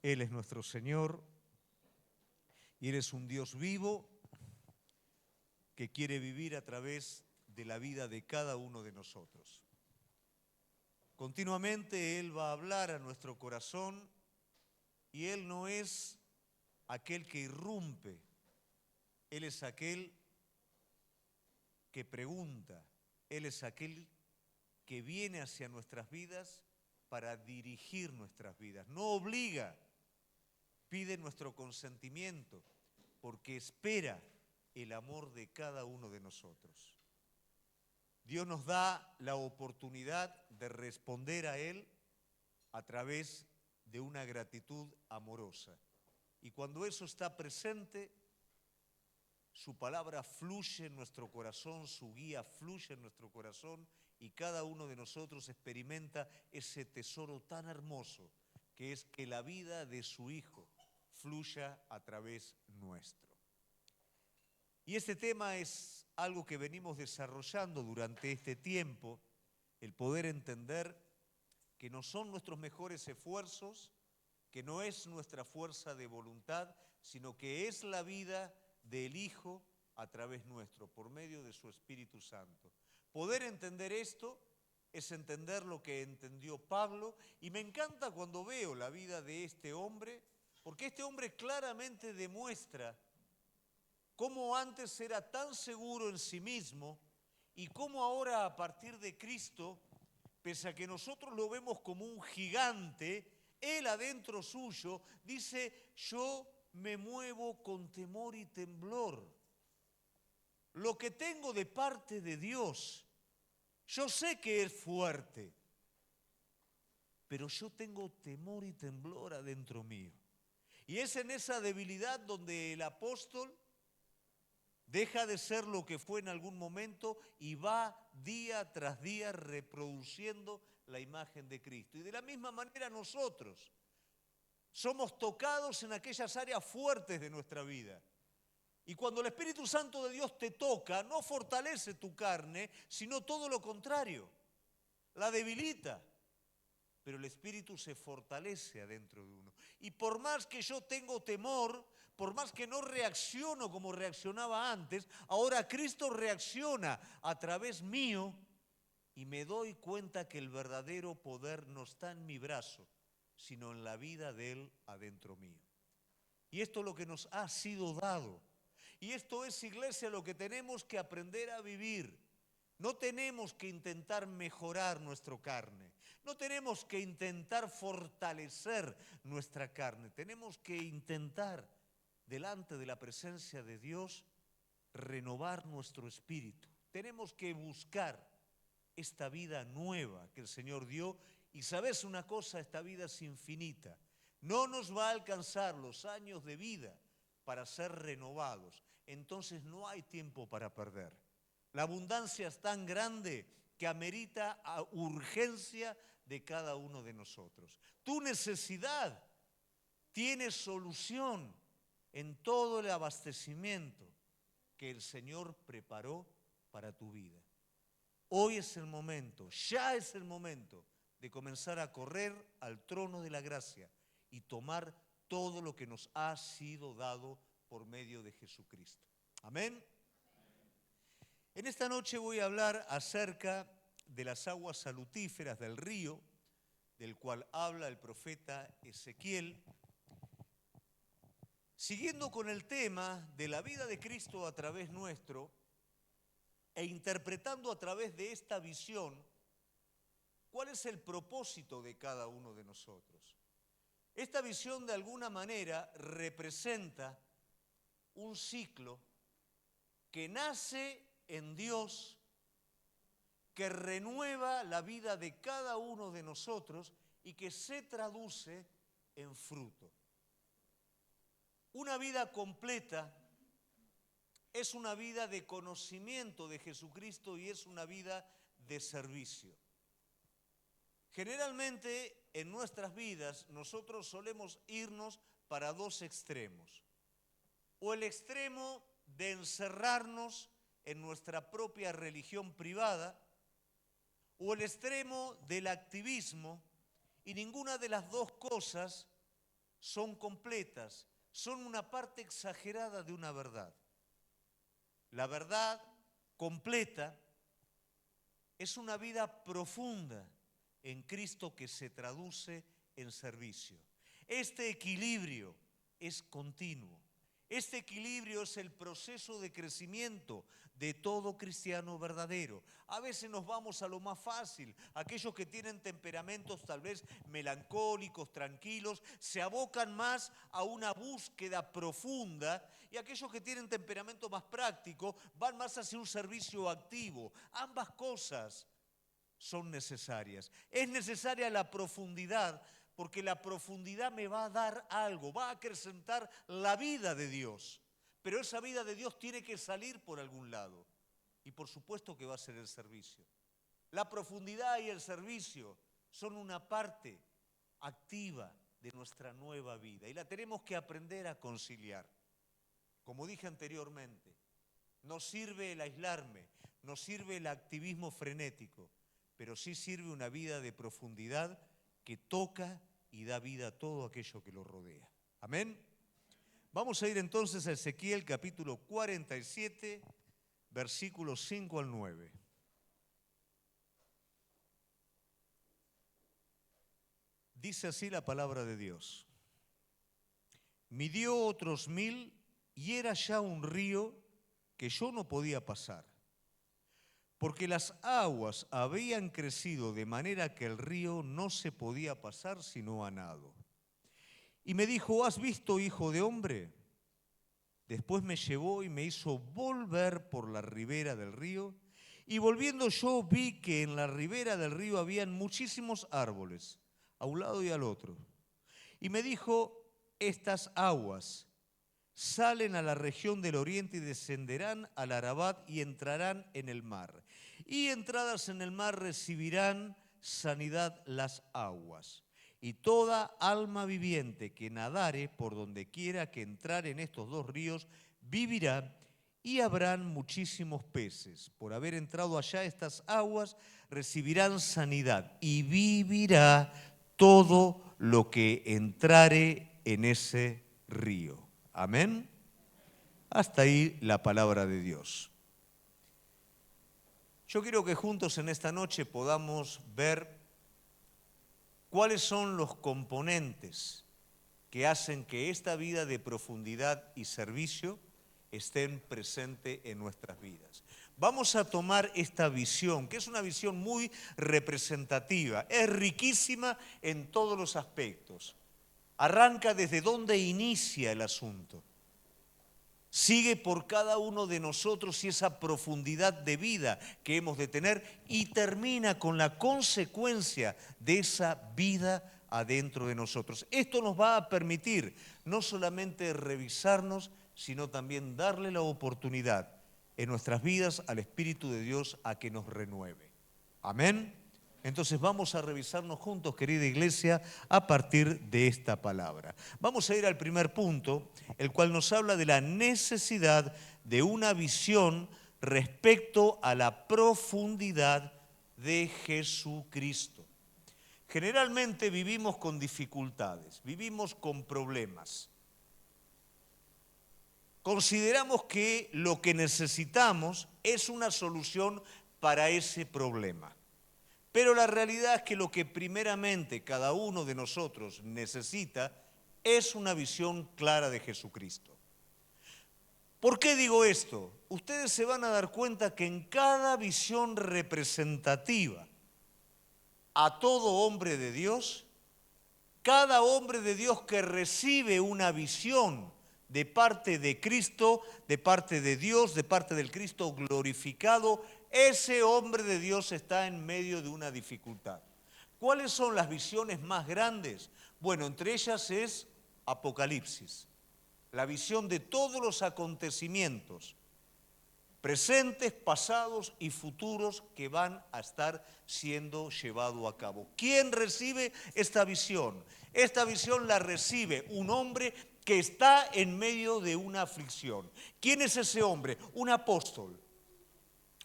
Él es nuestro Señor y Él es un Dios vivo que quiere vivir a través de la vida de cada uno de nosotros. Continuamente Él va a hablar a nuestro corazón y Él no es aquel que irrumpe, Él es aquel que pregunta, Él es aquel que viene hacia nuestras vidas para dirigir nuestras vidas. No obliga, pide nuestro consentimiento, porque espera el amor de cada uno de nosotros. Dios nos da la oportunidad de responder a Él a través de una gratitud amorosa. Y cuando eso está presente, su palabra fluye en nuestro corazón, su guía fluye en nuestro corazón y cada uno de nosotros experimenta ese tesoro tan hermoso que es que la vida de su Hijo fluya a través nuestro. Y este tema es algo que venimos desarrollando durante este tiempo, el poder entender que no son nuestros mejores esfuerzos, que no es nuestra fuerza de voluntad, sino que es la vida del Hijo a través nuestro, por medio de su Espíritu Santo. Poder entender esto es entender lo que entendió Pablo, y me encanta cuando veo la vida de este hombre, porque este hombre claramente demuestra cómo antes era tan seguro en sí mismo y cómo ahora a partir de Cristo, pese a que nosotros lo vemos como un gigante, Él adentro suyo dice: yo me muevo con temor y temblor. Lo que tengo de parte de Dios, yo sé que es fuerte, pero yo tengo temor y temblor adentro mío. Y es en esa debilidad donde el apóstol deja de ser lo que fue en algún momento y va día tras día reproduciendo la imagen de Cristo. Y de la misma manera nosotros somos tocados en aquellas áreas fuertes de nuestra vida. Y cuando el Espíritu Santo de Dios te toca, no fortalece tu carne, sino todo lo contrario, la debilita. Pero el Espíritu se fortalece adentro de uno. Y por más que yo tengo temor, por más que no reacciono como reaccionaba antes, ahora Cristo reacciona a través mío y me doy cuenta que el verdadero poder no está en mi brazo, sino en la vida de Él adentro mío. Y esto es lo que nos ha sido dado. Y esto es, iglesia, lo que tenemos que aprender a vivir. No tenemos que intentar mejorar nuestra carne. No tenemos que intentar fortalecer nuestra carne. Tenemos que intentar, delante de la presencia de Dios, renovar nuestro espíritu. Tenemos que buscar esta vida nueva que el Señor dio. Y sabes una cosa, esta vida es infinita. No nos va a alcanzar los años de vida para ser renovados. Entonces no hay tiempo para perder. La abundancia es tan grande que amerita a urgencia de cada uno de nosotros. Tu necesidad tiene solución en todo el abastecimiento que el Señor preparó para tu vida. Hoy es el momento, ya es el momento de comenzar a correr al trono de la gracia y tomar todo lo que nos ha sido dado por medio de Jesucristo. Amén. En esta noche voy a hablar acerca de las aguas salutíferas del río, del cual habla el profeta Ezequiel, siguiendo con el tema de la vida de Cristo a través nuestro e interpretando a través de esta visión cuál es el propósito de cada uno de nosotros. Esta visión de alguna manera representa un ciclo que nace en Dios, que renueva la vida de cada uno de nosotros y que se traduce en fruto. Una vida completa es una vida de conocimiento de Jesucristo y es una vida de servicio. Generalmente en nuestras vidas nosotros solemos irnos para dos extremos. O el extremo de encerrarnos en nuestra propia religión privada, o el extremo del activismo, y ninguna de las dos cosas son completas, son una parte exagerada de una verdad. La verdad completa es una vida profunda en Cristo que se traduce en servicio. Este equilibrio es continuo. Este equilibrio es el proceso de crecimiento de todo cristiano verdadero. A veces nos vamos a lo más fácil. Aquellos que tienen temperamentos tal vez melancólicos, tranquilos, se abocan más a una búsqueda profunda, y aquellos que tienen temperamento más práctico van más hacia un servicio activo. Ambas cosas son necesarias. Es necesaria la profundidad, porque la profundidad me va a dar algo, va a acrecentar la vida de Dios. Pero esa vida de Dios tiene que salir por algún lado. Y por supuesto que va a ser el servicio. La profundidad y el servicio son una parte activa de nuestra nueva vida. Y la tenemos que aprender a conciliar. Como dije anteriormente, no sirve el aislarme, no sirve el activismo frenético, pero sí sirve una vida de profundidad que toca y da vida a todo aquello que lo rodea. Amén. Vamos a ir entonces a Ezequiel capítulo 47, versículos 5 al 9. Dice así la palabra de Dios. Midió otros 1000 y era ya un río que yo no podía pasar, porque las aguas habían crecido de manera que el río no se podía pasar sino a nado. Y me dijo, ¿has visto, hijo de hombre? Después me llevó y me hizo volver por la ribera del río, y volviendo yo vi que en la ribera del río habían muchísimos árboles, a un lado y al otro. Y me dijo, estas aguas salen a la región del oriente y descenderán al Arabat y entrarán en el mar. Y entradas en el mar recibirán sanidad las aguas. Y toda alma viviente que nadare por donde quiera que entrar en estos dos ríos vivirá, y habrán muchísimos peces. Por haber entrado allá estas aguas recibirán sanidad y vivirá todo lo que entrare en ese río. Amén. Hasta ahí la palabra de Dios. Yo quiero que juntos en esta noche podamos ver cuáles son los componentes que hacen que esta vida de profundidad y servicio estén presentes en nuestras vidas. Vamos a tomar esta visión, que es una visión muy representativa, es riquísima en todos los aspectos. Arranca desde donde inicia el asunto. Sigue por cada uno de nosotros y esa profundidad de vida que hemos de tener, y termina con la consecuencia de esa vida adentro de nosotros. Esto nos va a permitir no solamente revisarnos, sino también darle la oportunidad en nuestras vidas al Espíritu de Dios a que nos renueve. Amén. Entonces vamos a revisarnos juntos, querida iglesia, a partir de esta palabra. Vamos a ir al primer punto, el cual nos habla de la necesidad de una visión respecto a la profundidad de Jesucristo. Generalmente vivimos con dificultades, vivimos con problemas. Consideramos que lo que necesitamos es una solución para ese problema. Pero la realidad es que lo que primeramente cada uno de nosotros necesita es una visión clara de Jesucristo. ¿Por qué digo esto? Ustedes se van a dar cuenta que en cada visión representativa a todo hombre de Dios, cada hombre de Dios que recibe una visión de parte de Cristo, de parte de Dios, de parte del Cristo glorificado, ese hombre de Dios está en medio de una dificultad. ¿Cuáles son las visiones más grandes? Bueno, entre ellas es Apocalipsis, la visión de todos los acontecimientos presentes, pasados y futuros que van a estar siendo llevados a cabo. ¿Quién recibe esta visión? Esta visión la recibe un hombre que está en medio de una aflicción. ¿Quién es ese hombre? Un apóstol.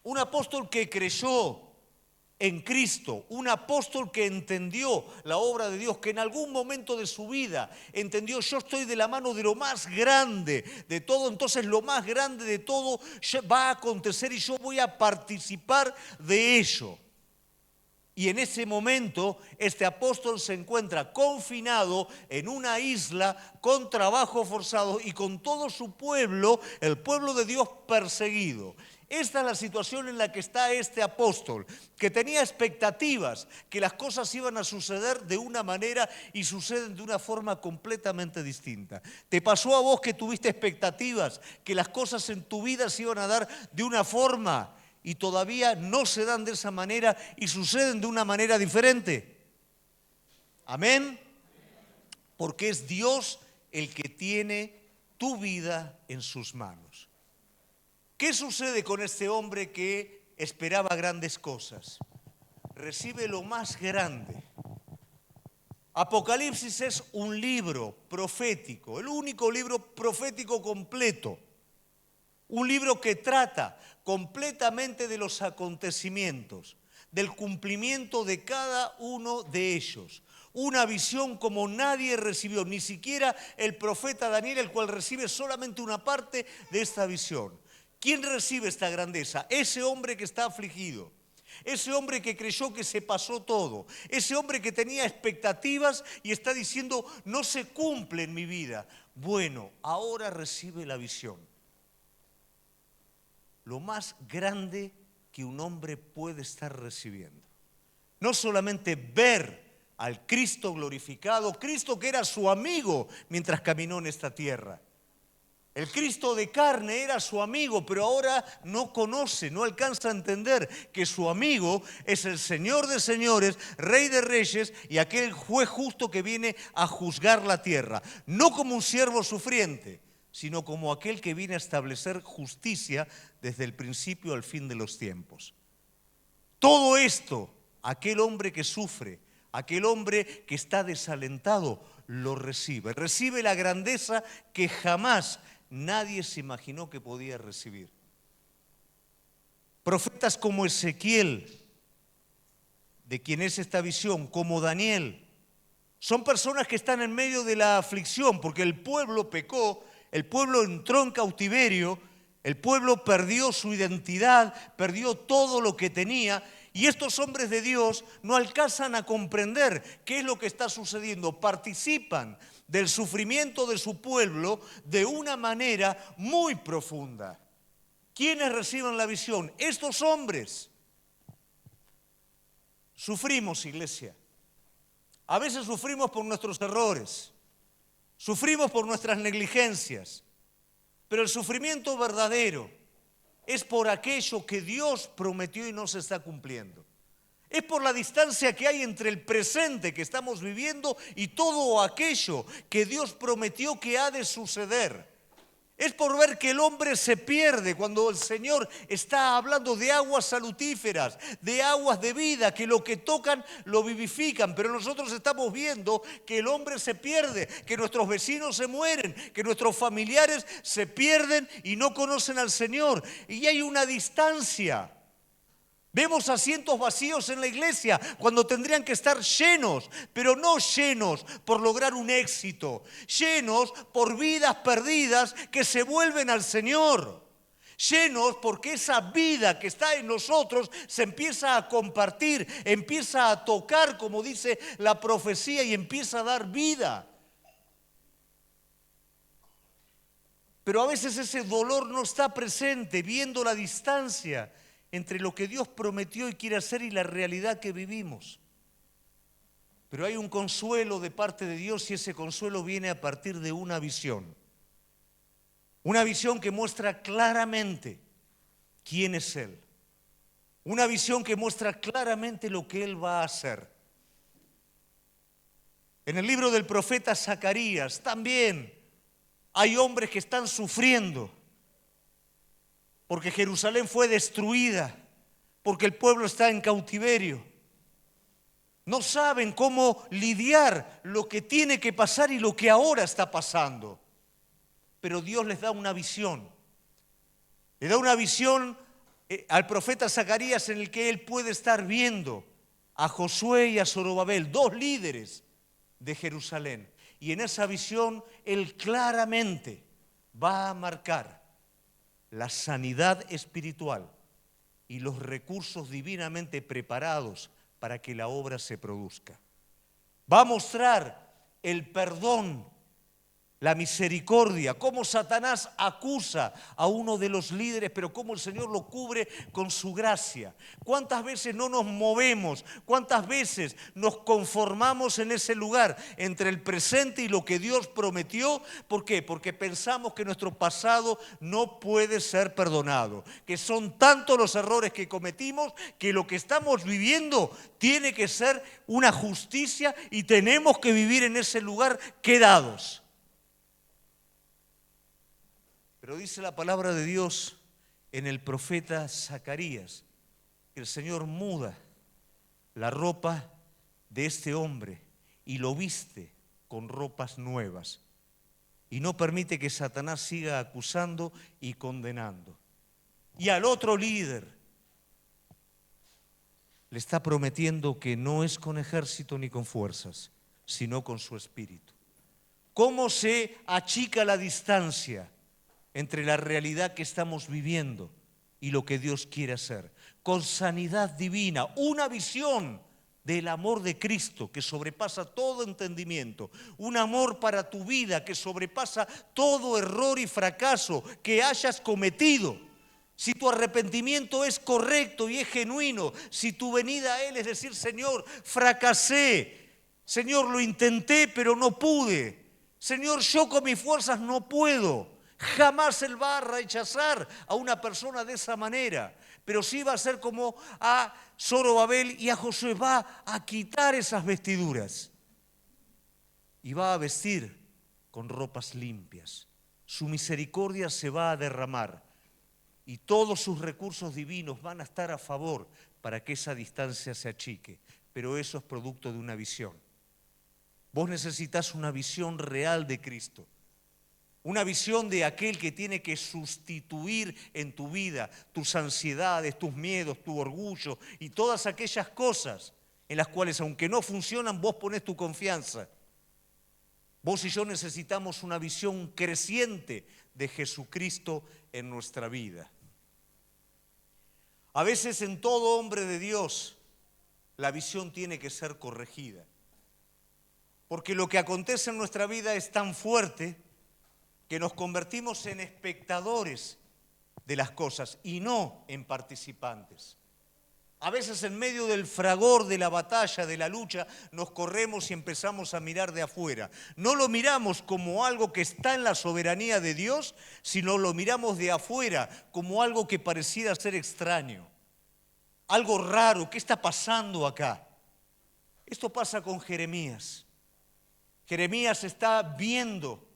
Un apóstol que creyó en Cristo, un apóstol que entendió la obra de Dios, que en algún momento de su vida entendió, yo estoy de la mano de lo más grande de todo, entonces lo más grande de todo va a acontecer y yo voy a participar de ello. Y en ese momento este apóstol se encuentra confinado en una isla con trabajo forzado y con todo su pueblo, el pueblo de Dios, perseguido. Esta es la situación en la que está este apóstol, que tenía expectativas, que las cosas iban a suceder de una manera y suceden de una forma completamente distinta. ¿Te pasó a vos que tuviste expectativas, que las cosas en tu vida se iban a dar de una forma y todavía no se dan de esa manera y suceden de una manera diferente? Amén. Porque es Dios el que tiene tu vida en sus manos. ¿Qué sucede con este hombre que esperaba grandes cosas? Recibe lo más grande. Apocalipsis es un libro profético, el único libro profético completo. Un libro que trata completamente de los acontecimientos, del cumplimiento de cada uno de ellos. Una visión como nadie recibió, ni siquiera el profeta Daniel, el cual recibe solamente una parte de esta visión. ¿Quién recibe esta grandeza? Ese hombre que está afligido, ese hombre que creyó que se pasó todo, ese hombre que tenía expectativas y está diciendo, no se cumple en mi vida. Bueno, ahora recibe la visión. Lo más grande que un hombre puede estar recibiendo. No solamente ver al Cristo glorificado, Cristo que era su amigo mientras caminó en esta tierra. El Cristo de carne era su amigo, pero ahora no conoce, no alcanza a entender que su amigo es el Señor de señores, Rey de reyes y aquel juez justo que viene a juzgar la tierra. No como un siervo sufriente, sino como aquel que viene a establecer justicia desde el principio al fin de los tiempos. Todo esto, aquel hombre que sufre, aquel hombre que está desalentado, lo recibe. Recibe la grandeza que jamás nadie se imaginó que podía recibir. Profetas como Ezequiel, de quien es esta visión, como Daniel, son personas que están en medio de la aflicción porque el pueblo pecó, el pueblo entró en cautiverio, el pueblo perdió su identidad, perdió todo lo que tenía. Y estos hombres de Dios no alcanzan a comprender qué es lo que está sucediendo. Participan del sufrimiento de su pueblo de una manera muy profunda. ¿Quiénes reciben la visión? Estos hombres. Sufrimos, iglesia. A veces sufrimos por nuestros errores. Sufrimos por nuestras negligencias. Pero el sufrimiento verdadero es por aquello que Dios prometió y no se está cumpliendo. Es por la distancia que hay entre el presente que estamos viviendo y todo aquello que Dios prometió que ha de suceder. Es por ver que el hombre se pierde cuando el Señor está hablando de aguas salutíferas, de aguas de vida, que lo que tocan lo vivifican. Pero nosotros estamos viendo que el hombre se pierde, que nuestros vecinos se mueren, que nuestros familiares se pierden y no conocen al Señor. Y hay una distancia. Vemos asientos vacíos en la iglesia cuando tendrían que estar llenos, pero no llenos por lograr un éxito, llenos por vidas perdidas que se vuelven al Señor, llenos porque esa vida que está en nosotros se empieza a compartir, empieza a tocar, como dice la profecía, y empieza a dar vida. Pero a veces ese dolor no está presente, viendo la distancia entre lo que Dios prometió y quiere hacer y la realidad que vivimos. Pero hay un consuelo de parte de Dios y ese consuelo viene a partir de una visión. Una visión que muestra claramente quién es Él. Una visión que muestra claramente lo que Él va a hacer. En el libro del profeta Zacarías también hay hombres que están sufriendo porque Jerusalén fue destruida, porque el pueblo está en cautiverio. No saben cómo lidiar lo que tiene que pasar y lo que ahora está pasando. Pero Dios les da una visión. Le da una visión al profeta Zacarías, en el que él puede estar viendo a Josué y a Zorobabel, dos líderes de Jerusalén. Y en esa visión él claramente va a marcar la sanidad espiritual y los recursos divinamente preparados para que la obra se produzca. Va a mostrar el perdón, la misericordia, cómo Satanás acusa a uno de los líderes, pero cómo el Señor lo cubre con su gracia. ¿Cuántas veces no nos movemos? ¿Cuántas veces nos conformamos en ese lugar entre el presente y lo que Dios prometió? ¿Por qué? Porque pensamos que nuestro pasado no puede ser perdonado, que son tantos los errores que cometimos que lo que estamos viviendo tiene que ser una justicia y tenemos que vivir en ese lugar quedados. Pero dice la palabra de Dios en el profeta Zacarías que el Señor muda la ropa de este hombre y lo viste con ropas nuevas y no permite que Satanás siga acusando y condenando. Y al otro líder le está prometiendo que no es con ejército ni con fuerzas, sino con su espíritu. ¿Cómo se achica la distancia entre la realidad que estamos viviendo y lo que Dios quiere hacer? Con sanidad divina, una visión del amor de Cristo que sobrepasa todo entendimiento, un amor para tu vida que sobrepasa todo error y fracaso que hayas cometido. Si tu arrepentimiento es correcto y es genuino, si tu venida a Él es decir, Señor, fracasé, Señor, lo intenté pero no pude, Señor, yo con mis fuerzas no puedo. Jamás Él va a rechazar a una persona de esa manera, pero sí va a ser como a Zorobabel y a Josué, va a quitar esas vestiduras y va a vestir con ropas limpias. Su misericordia se va a derramar y todos sus recursos divinos van a estar a favor para que esa distancia se achique, pero eso es producto de una visión. Vos necesitas una visión real de Cristo. Una visión de aquel que tiene que sustituir en tu vida tus ansiedades, tus miedos, tu orgullo y todas aquellas cosas en las cuales, aunque no funcionan, vos ponés tu confianza. Vos y yo necesitamos una visión creciente de Jesucristo en nuestra vida. A veces en todo hombre de Dios la visión tiene que ser corregida, porque lo que acontece en nuestra vida es tan fuerte que nos convertimos en espectadores de las cosas y no en participantes. A veces en medio del fragor de la batalla, de la lucha, nos corremos y empezamos a mirar de afuera. No lo miramos como algo que está en la soberanía de Dios, sino lo miramos de afuera como algo que pareciera ser extraño. Algo raro, ¿qué está pasando acá? Esto pasa con Jeremías. Jeremías está viendo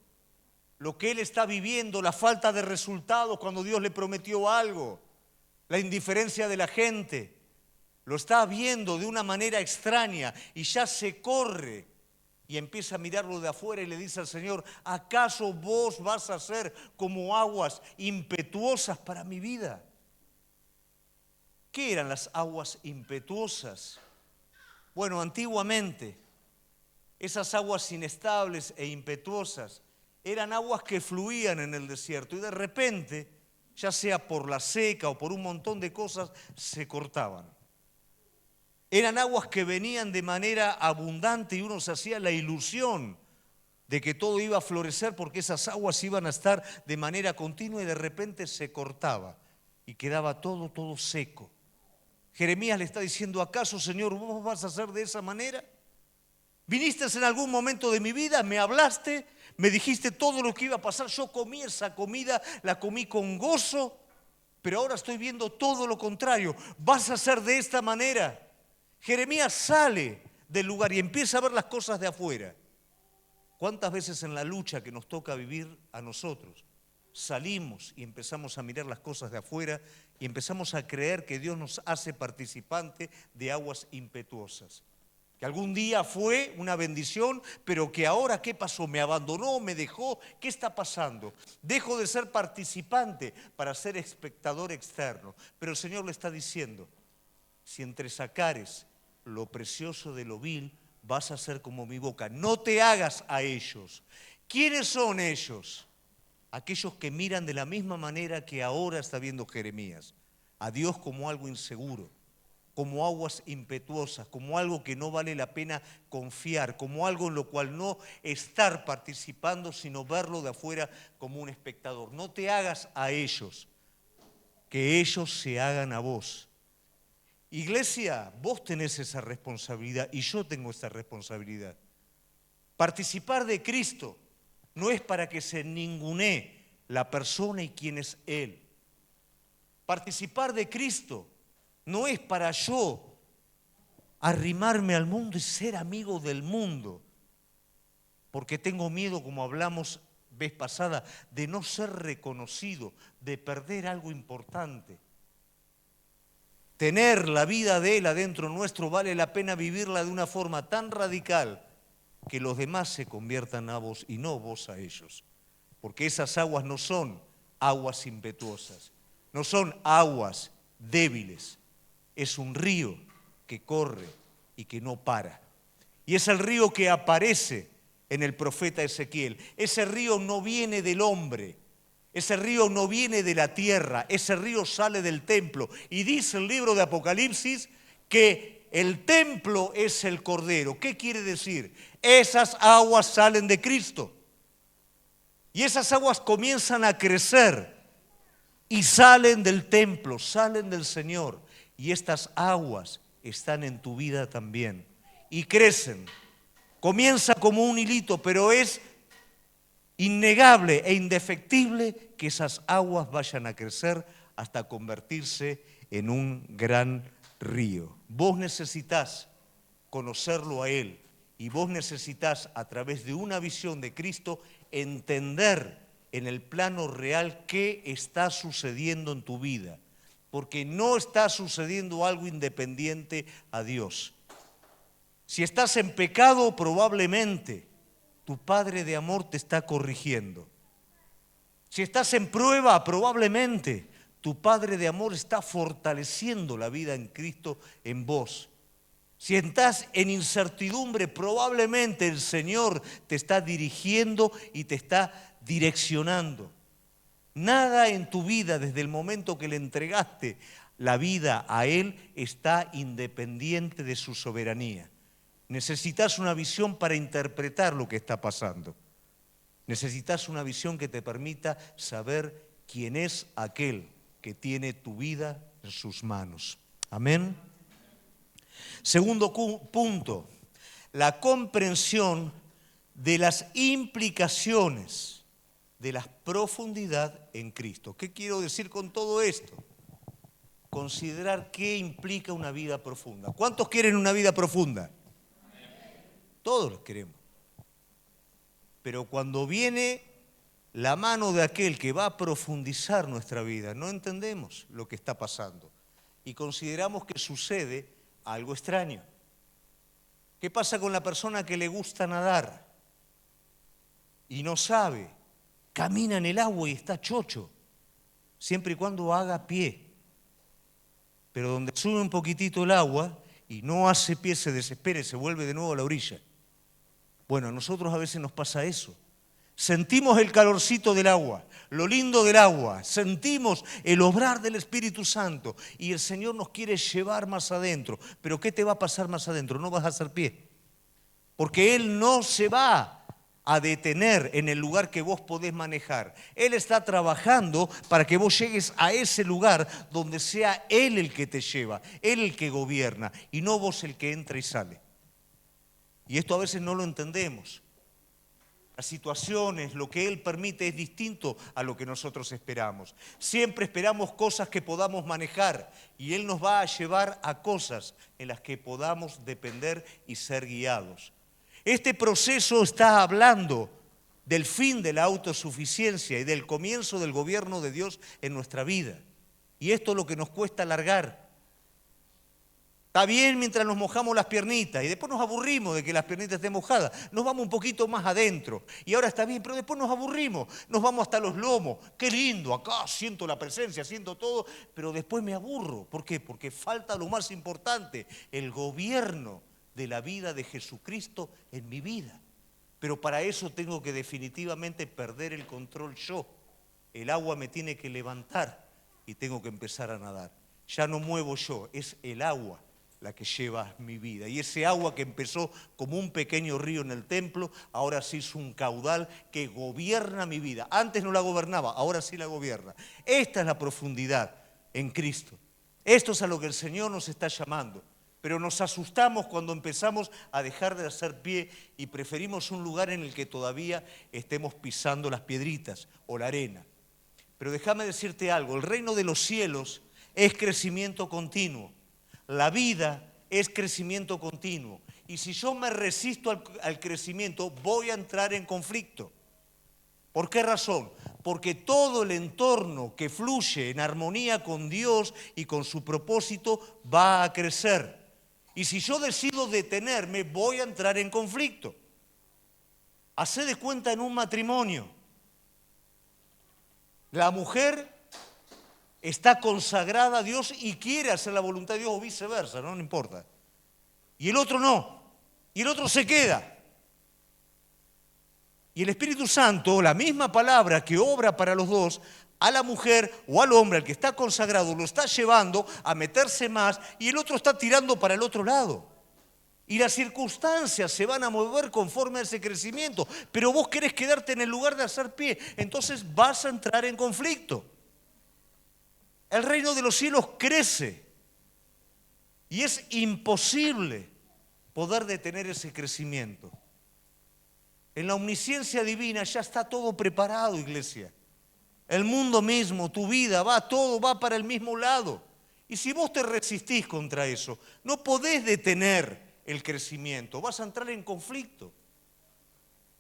lo que él está viviendo, la falta de resultados cuando Dios le prometió algo, la indiferencia de la gente, lo está viendo de una manera extraña y ya se corre y empieza a mirarlo de afuera y le dice al Señor, ¿acaso vos vas a ser como aguas impetuosas para mi vida? ¿Qué eran las aguas impetuosas? Bueno, antiguamente esas aguas inestables e impetuosas eran aguas que fluían en el desierto y de repente, ya sea por la seca o por un montón de cosas, se cortaban. Eran aguas que venían de manera abundante y uno se hacía la ilusión de que todo iba a florecer porque esas aguas iban a estar de manera continua y de repente se cortaba y quedaba todo seco. Jeremías le está diciendo, ¿acaso, Señor, vos vas a hacer de esa manera? ¿Viniste en algún momento de mi vida? ¿Me hablaste? ¿Me dijiste todo lo que iba a pasar? Yo comí esa comida, la comí con gozo, pero ahora estoy viendo todo lo contrario. ¿Vas a hacer de esta manera? Jeremías sale del lugar y empieza a ver las cosas de afuera. ¿Cuántas veces en la lucha que nos toca vivir a nosotros salimos y empezamos a mirar las cosas de afuera y empezamos a creer que Dios nos hace participante de aguas impetuosas? Que que algún día fue una bendición, pero que ahora, ¿qué pasó? ¿Me abandonó? ¿Me dejó? ¿Qué está pasando? Dejo de ser participante para ser espectador externo. Pero el Señor le está diciendo, si entresacares lo precioso de lo vil, vas a ser como mi boca. No te hagas a ellos. ¿Quiénes son ellos? Aquellos que miran de la misma manera que ahora está viendo Jeremías, a Dios como algo inseguro, como aguas impetuosas, como algo que no vale la pena confiar, como algo en lo cual no estar participando, sino verlo de afuera como un espectador. No te hagas a ellos, que ellos se hagan a vos. Iglesia, vos tenés esa responsabilidad y yo tengo esa responsabilidad. Participar de Cristo no es para que se ningunee la persona y quién es Él. Participar de Cristo no es para yo arrimarme al mundo y ser amigo del mundo, porque tengo miedo, como hablamos vez pasada, de no ser reconocido, de perder algo importante. Tener la vida de Él adentro nuestro vale la pena vivirla de una forma tan radical que los demás se conviertan a vos y no vos a ellos. Porque esas aguas no son aguas impetuosas, no son aguas débiles. Es un río que corre y que no para. Y es el río que aparece en el profeta Ezequiel. Ese río no viene del hombre. Ese río no viene de la tierra, ese río sale del templo. Y dice el libro de Apocalipsis que el templo es el Cordero. ¿Qué quiere decir? Esas aguas salen de Cristo. Y esas aguas comienzan a crecer y salen del templo, salen del Señor. Y estas aguas están en tu vida también. Y crecen. Comienza como un hilito, pero es innegable e indefectible que esas aguas vayan a crecer hasta convertirse en un gran río. Vos necesitas conocerlo a Él y vos necesitas, a través de una visión de Cristo, entender en el plano real qué está sucediendo en tu vida, porque no está sucediendo algo independiente a Dios. Si estás en pecado, probablemente tu Padre de amor te está corrigiendo. Si estás en prueba, probablemente tu Padre de amor está fortaleciendo la vida en Cristo en vos. Si estás en incertidumbre, probablemente el Señor te está dirigiendo y te está direccionando. Nada en tu vida, desde el momento que le entregaste la vida a Él, está independiente de su soberanía. Necesitas una visión para interpretar lo que está pasando. Necesitas una visión que te permita saber quién es aquel que tiene tu vida en sus manos. Amén. Segundo punto, la comprensión de las implicaciones de la profundidad en Cristo. ¿Qué quiero decir con todo esto? Considerar qué implica una vida profunda. ¿Cuántos quieren una vida profunda? Todos los queremos. Pero cuando viene la mano de aquel que va a profundizar nuestra vida, no entendemos lo que está pasando y consideramos que sucede algo extraño. ¿Qué pasa con la persona que le gusta nadar y no sabe? Camina en el agua y está chocho, siempre y cuando haga pie. Pero donde sube un poquitito el agua y no hace pie, se desespera y se vuelve de nuevo a la orilla. Bueno, a nosotros a veces nos pasa eso. Sentimos el calorcito del agua, lo lindo del agua, sentimos el obrar del Espíritu Santo y el Señor nos quiere llevar más adentro. Pero ¿qué te va a pasar más adentro? No vas a hacer pie, porque Él no se va a detener en el lugar que vos podés manejar. Él está trabajando para que vos llegues a ese lugar donde sea Él el que te lleva, Él el que gobierna y no vos el que entra y sale. Y esto a veces no lo entendemos. Las situaciones, lo que Él permite es distinto a lo que nosotros esperamos. Siempre esperamos cosas que podamos manejar y Él nos va a llevar a cosas en las que podamos depender y ser guiados. Este proceso está hablando del fin de la autosuficiencia y del comienzo del gobierno de Dios en nuestra vida. Y esto es lo que nos cuesta alargar. Está bien mientras nos mojamos las piernitas y después nos aburrimos de que las piernitas estén mojadas. Nos vamos un poquito más adentro y ahora está bien, pero después nos aburrimos. Nos vamos hasta los lomos. Qué lindo, acá siento la presencia, siento todo, pero después me aburro. ¿Por qué? Porque falta lo más importante, el gobierno de la vida de Jesucristo en mi vida. Pero para eso tengo que definitivamente perder el control yo. El agua me tiene que levantar y tengo que empezar a nadar. Ya no muevo yo, es el agua la que lleva mi vida. Y ese agua que empezó como un pequeño río en el templo, ahora sí es un caudal que gobierna mi vida. Antes no la gobernaba, ahora sí la gobierna. Esta es la profundidad en Cristo. Esto es a lo que el Señor nos está llamando. Pero nos asustamos cuando empezamos a dejar de hacer pie y preferimos un lugar en el que todavía estemos pisando las piedritas o la arena. Pero déjame decirte algo, el reino de los cielos es crecimiento continuo. La vida es crecimiento continuo. Y si yo me resisto al crecimiento, voy a entrar en conflicto. ¿Por qué razón? Porque todo el entorno que fluye en armonía con Dios y con su propósito va a crecer. Y si yo decido detenerme, voy a entrar en conflicto. Hacé de cuenta en un matrimonio. La mujer está consagrada a Dios y quiere hacer la voluntad de Dios o viceversa, no importa. Y el otro no. Y el otro se queda. Y el Espíritu Santo, la misma palabra que obra para los dos, a la mujer o al hombre, al que está consagrado, lo está llevando a meterse más y el otro está tirando para el otro lado. Y las circunstancias se van a mover conforme a ese crecimiento, pero vos querés quedarte en el lugar de hacer pie, entonces vas a entrar en conflicto. El reino de los cielos crece y es imposible poder detener ese crecimiento. En la omnisciencia divina ya está todo preparado, iglesia. El mundo mismo, tu vida, todo va para el mismo lado. Y si vos te resistís contra eso, no podés detener el crecimiento, vas a entrar en conflicto.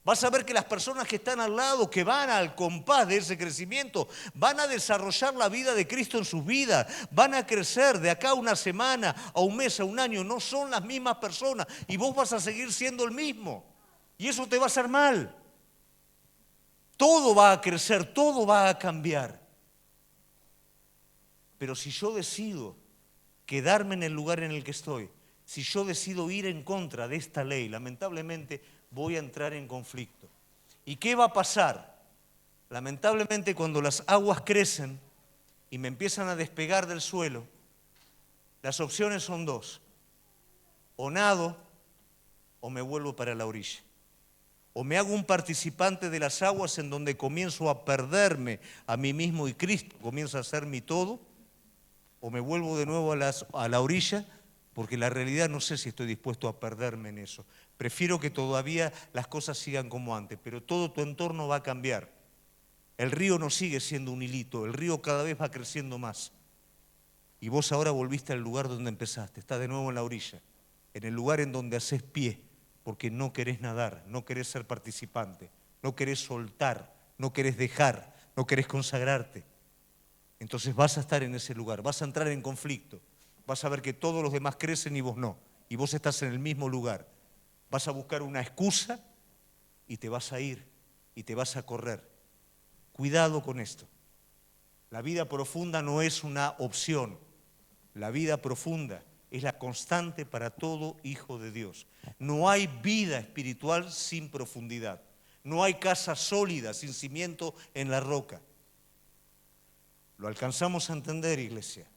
Vas a ver que las personas que están al lado, que van al compás de ese crecimiento, van a desarrollar la vida de Cristo en sus vidas, van a crecer de acá a una semana, a un mes, a un año, no son las mismas personas y vos vas a seguir siendo el mismo. Y eso te va a hacer mal. Todo va a crecer, todo va a cambiar. Pero si yo decido quedarme en el lugar en el que estoy, si yo decido ir en contra de esta ley, lamentablemente voy a entrar en conflicto. ¿Y qué va a pasar? Lamentablemente cuando las aguas crecen y me empiezan a despegar del suelo, las opciones son dos. O nado o me vuelvo para la orilla. O me hago un participante de las aguas en donde comienzo a perderme a mí mismo y Cristo comienza a ser mi todo, o me vuelvo de nuevo a la orilla, porque la realidad no sé si estoy dispuesto a perderme en eso. Prefiero que todavía las cosas sigan como antes, pero todo tu entorno va a cambiar. El río no sigue siendo un hilito, el río cada vez va creciendo más. Y vos ahora volviste al lugar donde empezaste, estás de nuevo en la orilla, en el lugar en donde haces pie, porque no querés nadar, no querés ser participante, no querés soltar, no querés dejar, no querés consagrarte. Entonces vas a estar en ese lugar, vas a entrar en conflicto, vas a ver que todos los demás crecen y vos no, y vos estás en el mismo lugar. Vas a buscar una excusa y te vas a ir y te vas a correr. Cuidado con esto. La vida profunda no es una opción, la vida profunda es la constante para todo hijo de Dios. No hay vida espiritual sin profundidad. No hay casa sólida sin cimiento en la roca. ¿Lo alcanzamos a entender, iglesia?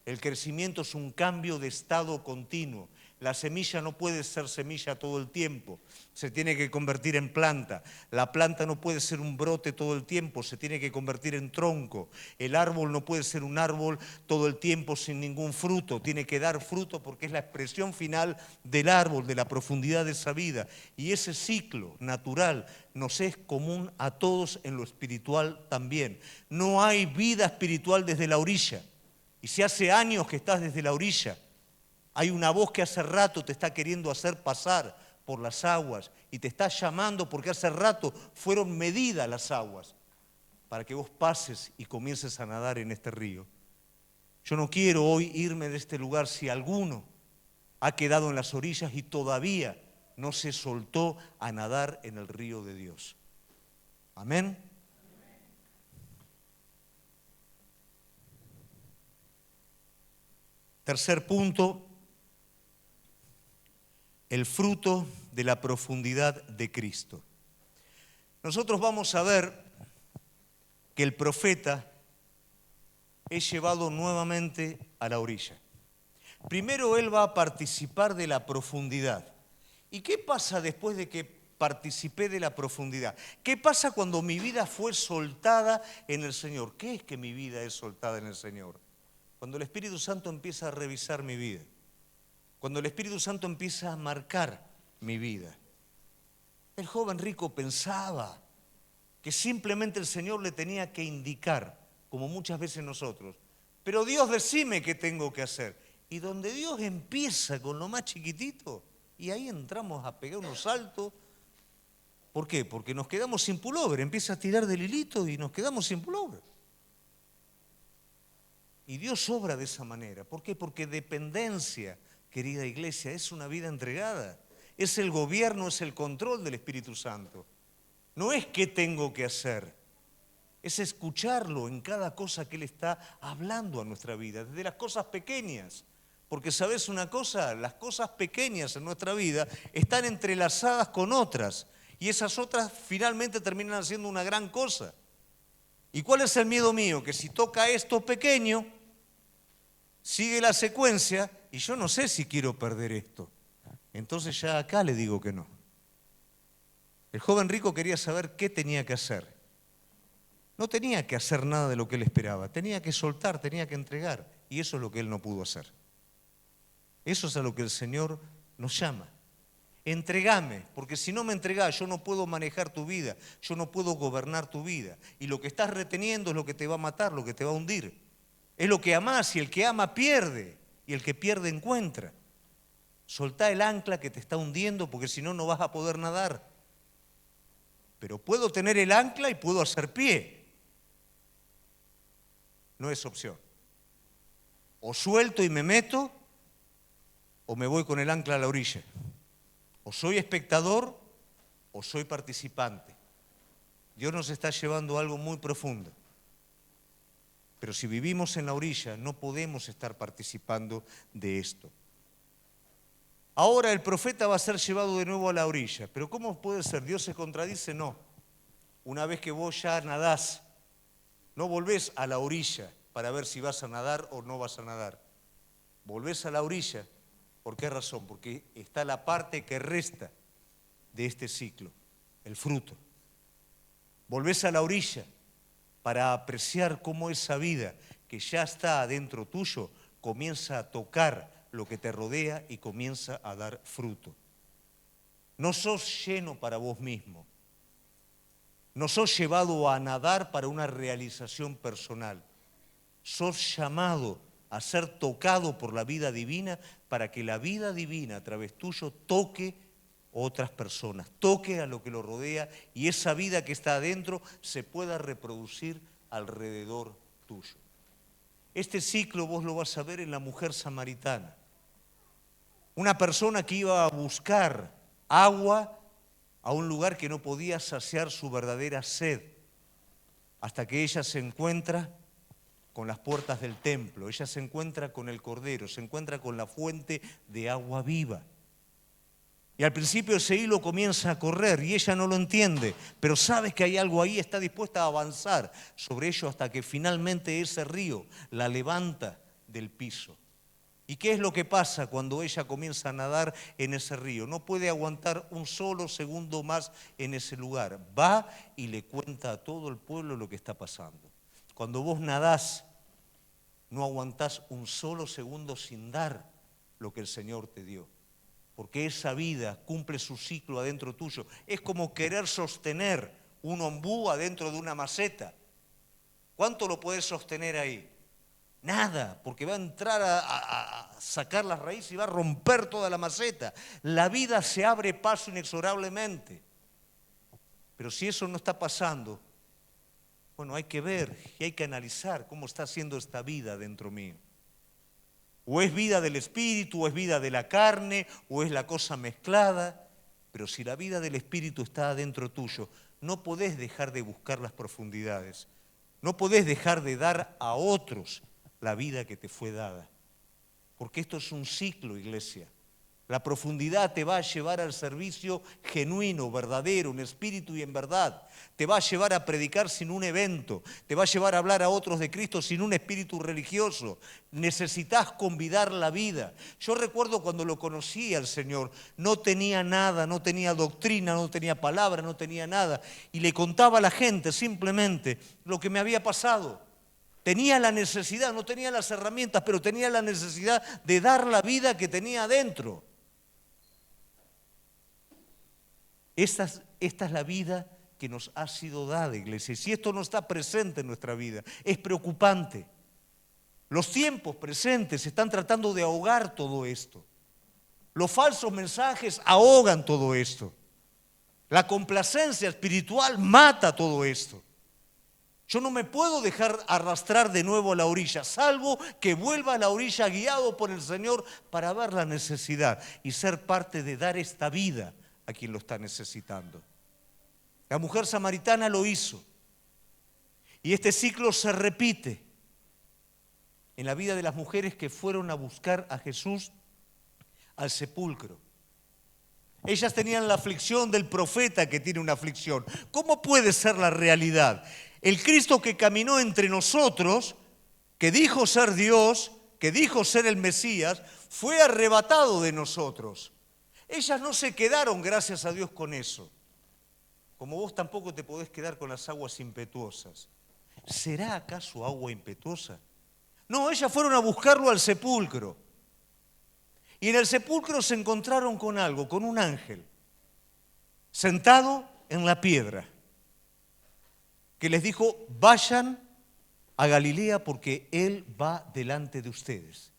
El crecimiento es un cambio de estado continuo. La semilla no puede ser semilla todo el tiempo, se tiene que convertir en planta. La planta no puede ser un brote todo el tiempo, se tiene que convertir en tronco. El árbol no puede ser un árbol todo el tiempo sin ningún fruto, tiene que dar fruto porque es la expresión final del árbol, de la profundidad de esa vida. Y ese ciclo natural nos es común a todos en lo espiritual también. No hay vida espiritual desde la orilla. Y si hace años que estás desde la orilla, hay una voz que hace rato te está queriendo hacer pasar por las aguas y te está llamando porque hace rato fueron medidas las aguas para que vos pases y comiences a nadar en este río. Yo no quiero hoy irme de este lugar si alguno ha quedado en las orillas y todavía no se soltó a nadar en el río de Dios. Amén. Tercer punto, el fruto de la profundidad de Cristo. Nosotros vamos a ver que el profeta es llevado nuevamente a la orilla. Primero él va a participar de la profundidad. ¿Y qué pasa después de que participé de la profundidad? ¿Qué pasa cuando mi vida fue soltada en el Señor? ¿Qué es que mi vida es soltada en el Señor? Cuando el Espíritu Santo empieza a revisar mi vida. Cuando el Espíritu Santo empieza a marcar mi vida. El joven rico pensaba que simplemente el Señor le tenía que indicar, como muchas veces nosotros, pero Dios, decime qué tengo que hacer. Y donde Dios empieza con lo más chiquitito, y ahí entramos a pegar unos saltos. ¿Por qué? Porque nos quedamos sin pullover, empieza a tirar del hilito y nos quedamos sin pullover. Y Dios obra de esa manera. ¿Por qué? Porque dependencia, querida iglesia, es una vida entregada. Es el gobierno, es el control del Espíritu Santo. No es qué tengo que hacer, es escucharlo en cada cosa que Él está hablando a nuestra vida, desde las cosas pequeñas. Porque ¿sabes una cosa? Las cosas pequeñas en nuestra vida están entrelazadas con otras y esas otras finalmente terminan haciendo una gran cosa. ¿Y cuál es el miedo mío? Que si toca esto pequeño, sigue la secuencia y yo no sé si quiero perder esto. Entonces ya acá le digo que no. El joven rico quería saber qué tenía que hacer. No tenía que hacer nada de lo que él esperaba, tenía que soltar, tenía que entregar. Y eso es lo que él no pudo hacer. Eso es a lo que el Señor nos llama. Entregame, porque si no me entregás, yo no puedo manejar tu vida, yo no puedo gobernar tu vida. Y lo que estás reteniendo es lo que te va a matar, lo que te va a hundir. Es lo que amás, y el que ama pierde, y el que pierde encuentra. Soltá el ancla que te está hundiendo, porque si no, no vas a poder nadar. Pero puedo tener el ancla y puedo hacer pie. No es opción. O suelto y me meto, o me voy con el ancla a la orilla. O soy espectador, o soy participante. Dios nos está llevando a algo muy profundo. Pero si vivimos en la orilla, no podemos estar participando de esto. Ahora el profeta va a ser llevado de nuevo a la orilla. Pero ¿cómo puede ser? ¿Dios se contradice? No. Una vez que vos ya nadás, no volvés a la orilla para ver si vas a nadar o no vas a nadar. Volvés a la orilla. ¿Por qué razón? Porque está la parte que resta de este ciclo, el fruto. Volvés a la orilla para apreciar cómo esa vida que ya está adentro tuyo comienza a tocar lo que te rodea y comienza a dar fruto. No sos lleno para vos mismo. No sos llevado a nadar para una realización personal. Sos llamado a ser tocado por la vida divina para que la vida divina a través tuyo toque otras personas, toque a lo que lo rodea y esa vida que está adentro se pueda reproducir alrededor tuyo. Este ciclo vos lo vas a ver en la mujer samaritana. Una persona que iba a buscar agua a un lugar que no podía saciar su verdadera sed, hasta que ella se encuentra con las puertas del templo, ella se encuentra con el Cordero, se encuentra con la fuente de agua viva. Y al principio ese hilo comienza a correr y ella no lo entiende, pero sabe que hay algo ahí, está dispuesta a avanzar sobre ello hasta que finalmente ese río la levanta del piso. ¿Y qué es lo que pasa cuando ella comienza a nadar en ese río? No puede aguantar un solo segundo más en ese lugar. Va y le cuenta a todo el pueblo lo que está pasando. Cuando vos nadás, no aguantás un solo segundo sin dar lo que el Señor te dio. Porque esa vida cumple su ciclo adentro tuyo. Es como querer sostener un ombú adentro de una maceta. ¿Cuánto lo podés sostener ahí? Nada, porque va a entrar a sacar las raíces y va a romper toda la maceta. La vida se abre paso inexorablemente. Pero si eso no está pasando, bueno, hay que ver y hay que analizar cómo está haciendo esta vida dentro mío. O es vida del Espíritu, o es vida de la carne, o es la cosa mezclada. Pero si la vida del Espíritu está adentro tuyo, no podés dejar de buscar las profundidades. No podés dejar de dar a otros la vida que te fue dada. Porque esto es un ciclo, iglesia. La profundidad te va a llevar al servicio genuino, verdadero, en espíritu y en verdad. Te va a llevar a predicar sin un evento. Te va a llevar a hablar a otros de Cristo sin un espíritu religioso. Necesitas convidar la vida. Yo recuerdo cuando lo conocí al Señor, no tenía nada, no tenía doctrina, no tenía palabra, no tenía nada. Y le contaba a la gente simplemente lo que me había pasado. Tenía la necesidad, no tenía las herramientas, pero tenía la necesidad de dar la vida que tenía adentro. Esta es la vida que nos ha sido dada, iglesia. Y si esto no está presente en nuestra vida, es preocupante. Los tiempos presentes están tratando de ahogar todo esto. Los falsos mensajes ahogan todo esto. La complacencia espiritual mata todo esto. Yo no me puedo dejar arrastrar de nuevo a la orilla, salvo que vuelva a la orilla guiado por el Señor para ver la necesidad y ser parte de dar esta vida a quien lo está necesitando. La mujer samaritana lo hizo. Y este ciclo se repite en la vida de las mujeres que fueron a buscar a Jesús al sepulcro. Ellas tenían la aflicción del profeta que tiene una aflicción. ¿Cómo puede ser la realidad? El Cristo que caminó entre nosotros, que dijo ser Dios, que dijo ser el Mesías, fue arrebatado de nosotros. Ellas no se quedaron, gracias a Dios, con eso. Como vos tampoco te podés quedar con las aguas impetuosas. ¿Será acaso agua impetuosa? No, ellas fueron a buscarlo al sepulcro. Y en el sepulcro se encontraron con algo, con un ángel, sentado en la piedra, que les dijo, vayan a Galilea porque Él va delante de ustedes.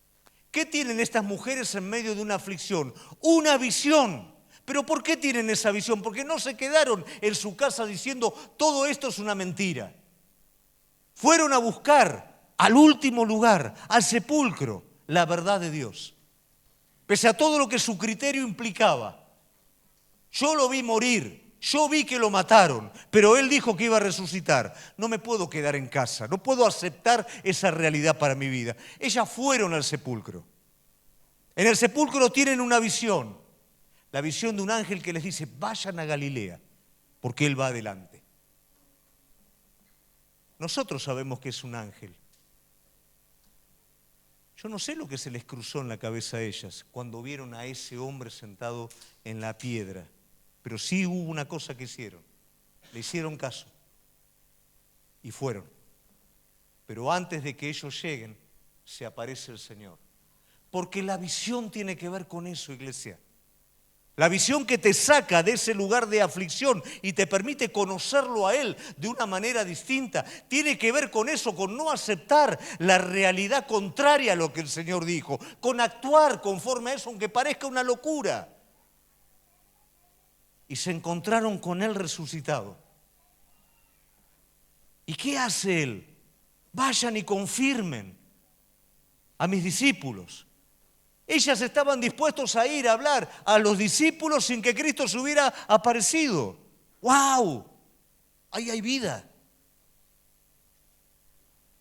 ¿Qué tienen estas mujeres en medio de una aflicción? Una visión. ¿Pero por qué tienen esa visión? Porque no se quedaron en su casa diciendo, todo esto es una mentira. Fueron a buscar al último lugar, al sepulcro, la verdad de Dios. Pese a todo lo que su criterio implicaba. Yo lo vi morir, yo vi que lo mataron, pero Él dijo que iba a resucitar. No me puedo quedar en casa, no puedo aceptar esa realidad para mi vida. Ellas fueron al sepulcro. En el sepulcro tienen una visión, la visión de un ángel que les dice, vayan a Galilea, porque Él va adelante. Nosotros sabemos que es un ángel. Yo no sé lo que se les cruzó en la cabeza a ellas cuando vieron a ese hombre sentado en la piedra, pero sí hubo una cosa que hicieron, le hicieron caso y fueron. Pero antes de que ellos lleguen, se aparece el Señor. Porque la visión tiene que ver con eso, iglesia. La visión que te saca de ese lugar de aflicción y te permite conocerlo a Él de una manera distinta, tiene que ver con eso, con no aceptar la realidad contraria a lo que el Señor dijo, con actuar conforme a eso, aunque parezca una locura. Y se encontraron con Él resucitado. ¿Y qué hace Él? Vayan y confirmen a mis discípulos. Ellas estaban dispuestos a ir a hablar a los discípulos sin que Cristo se hubiera aparecido. ¡Wow! Ahí hay vida.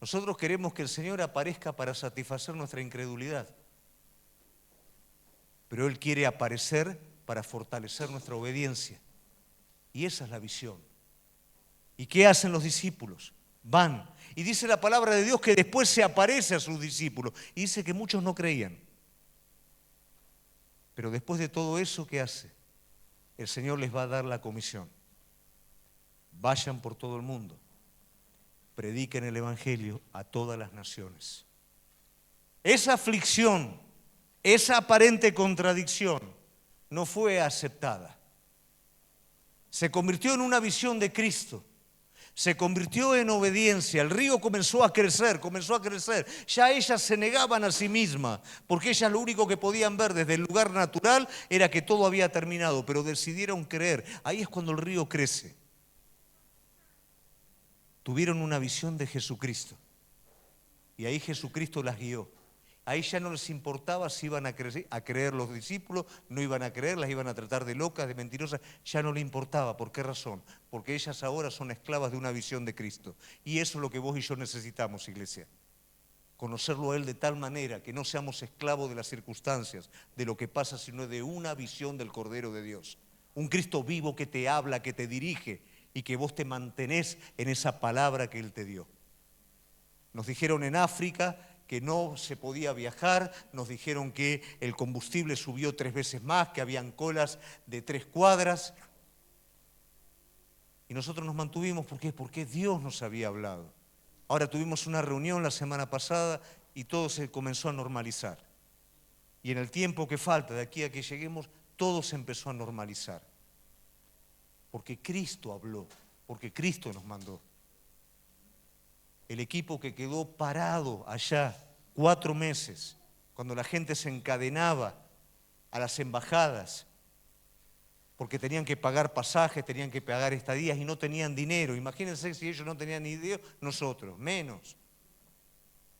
Nosotros queremos que el Señor aparezca para satisfacer nuestra incredulidad. Pero Él quiere aparecer para fortalecer nuestra obediencia. Y esa es la visión. ¿Y qué hacen los discípulos? Van. Y dice la palabra de Dios que después se aparece a sus discípulos. Y dice que muchos no creían. Pero después de todo eso, ¿qué hace? El Señor les va a dar la comisión. Vayan por todo el mundo. Prediquen el Evangelio a todas las naciones. Esa aflicción, esa aparente contradicción, no fue aceptada. Se convirtió en una visión de Cristo. Se convirtió en obediencia. El río comenzó a crecer, comenzó a crecer. Ya ellas se negaban a sí mismas, porque ellas lo único que podían ver desde el lugar natural era que todo había terminado, pero decidieron creer. Ahí es cuando el río crece. Tuvieron una visión de Jesucristo. Y ahí Jesucristo las guió. Ahí ya no les importaba si iban a creer los discípulos, no iban a creer, las iban a tratar de locas, de mentirosas, ya no le importaba. ¿Por qué razón? Porque ellas ahora son esclavas de una visión de Cristo. Y eso es lo que vos y yo necesitamos, iglesia. Conocerlo a Él de tal manera que no seamos esclavos de las circunstancias, de lo que pasa, sino de una visión del Cordero de Dios. Un Cristo vivo que te habla, que te dirige y que vos te mantenés en esa palabra que Él te dio. Nos dijeron en África que no se podía viajar, nos dijeron que el combustible subió 3 veces más, que habían colas de 3 cuadras. Y nosotros nos mantuvimos, ¿por qué? Porque Dios nos había hablado. Ahora tuvimos una reunión la semana pasada y todo se comenzó a normalizar. Y en el tiempo que falta, de aquí a que lleguemos, todo se empezó a normalizar. Porque Cristo habló, porque Cristo nos mandó. El equipo que quedó parado allá 4 meses, cuando la gente se encadenaba a las embajadas, porque tenían que pagar pasajes, tenían que pagar estadías y no tenían dinero. Imagínense si ellos no tenían ni dinero, nosotros, menos.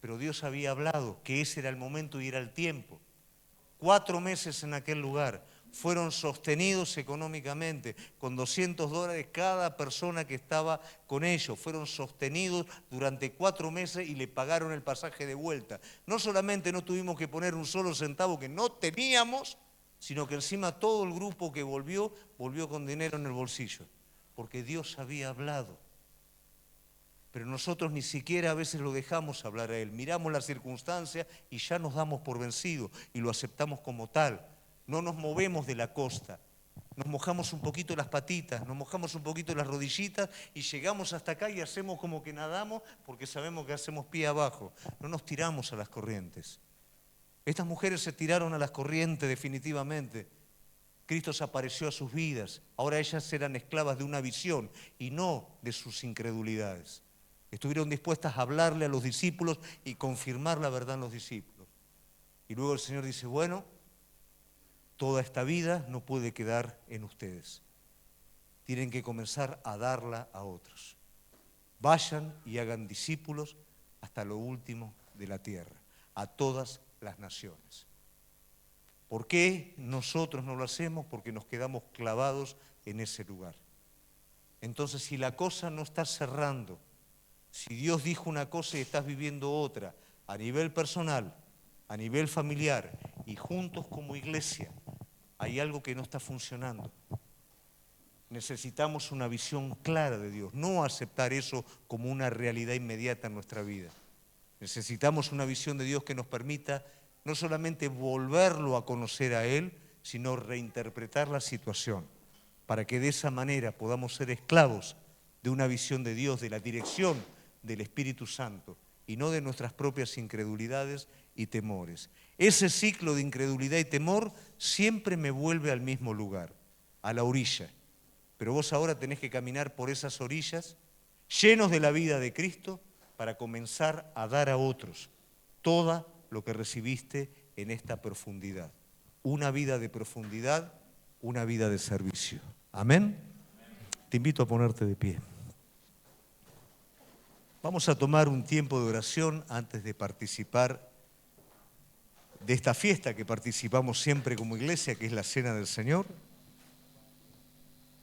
Pero Dios había hablado que ese era el momento y era el tiempo. 4 meses en aquel lugar. Fueron sostenidos económicamente con $200 cada persona que estaba con ellos. Fueron sostenidos durante 4 meses y le pagaron el pasaje de vuelta. No solamente no tuvimos que poner un solo centavo que no teníamos, sino que encima todo el grupo que volvió con dinero en el bolsillo, porque Dios había hablado. Pero nosotros ni siquiera a veces lo dejamos hablar a Él. Miramos las circunstancias y ya nos damos por vencidos y lo aceptamos como tal. No nos movemos de la costa, nos mojamos un poquito las patitas, nos mojamos un poquito las rodillitas y llegamos hasta acá y hacemos como que nadamos porque sabemos que hacemos pie abajo. No nos tiramos a las corrientes. Estas mujeres se tiraron a las corrientes definitivamente. Cristo se apareció a sus vidas. Ahora ellas eran esclavas de una visión y no de sus incredulidades. Estuvieron dispuestas a hablarle a los discípulos y confirmar la verdad en los discípulos. Y luego el Señor dice, bueno, toda esta vida no puede quedar en ustedes. Tienen que comenzar a darla a otros. Vayan y hagan discípulos hasta lo último de la tierra, a todas las naciones. ¿Por qué nosotros no lo hacemos? Porque nos quedamos clavados en ese lugar. Entonces, si la cosa no está cerrando, si Dios dijo una cosa y estás viviendo otra, a nivel personal, a nivel familiar y juntos como iglesia, hay algo que no está funcionando. Necesitamos una visión clara de Dios, no aceptar eso como una realidad inmediata en nuestra vida. Necesitamos una visión de Dios que nos permita no solamente volverlo a conocer a Él, sino reinterpretar la situación, para que de esa manera podamos ser esclavos de una visión de Dios, de la dirección del Espíritu Santo, y no de nuestras propias incredulidades y temores. Ese ciclo de incredulidad y temor siempre me vuelve al mismo lugar, a la orilla. Pero vos ahora tenés que caminar por esas orillas, llenos de la vida de Cristo, para comenzar a dar a otros todo lo que recibiste en esta profundidad. Una vida de profundidad, una vida de servicio. ¿Amén? Te invito a ponerte de pie. Vamos a tomar un tiempo de oración antes de participar de esta fiesta que participamos siempre como iglesia, que es la Cena del Señor.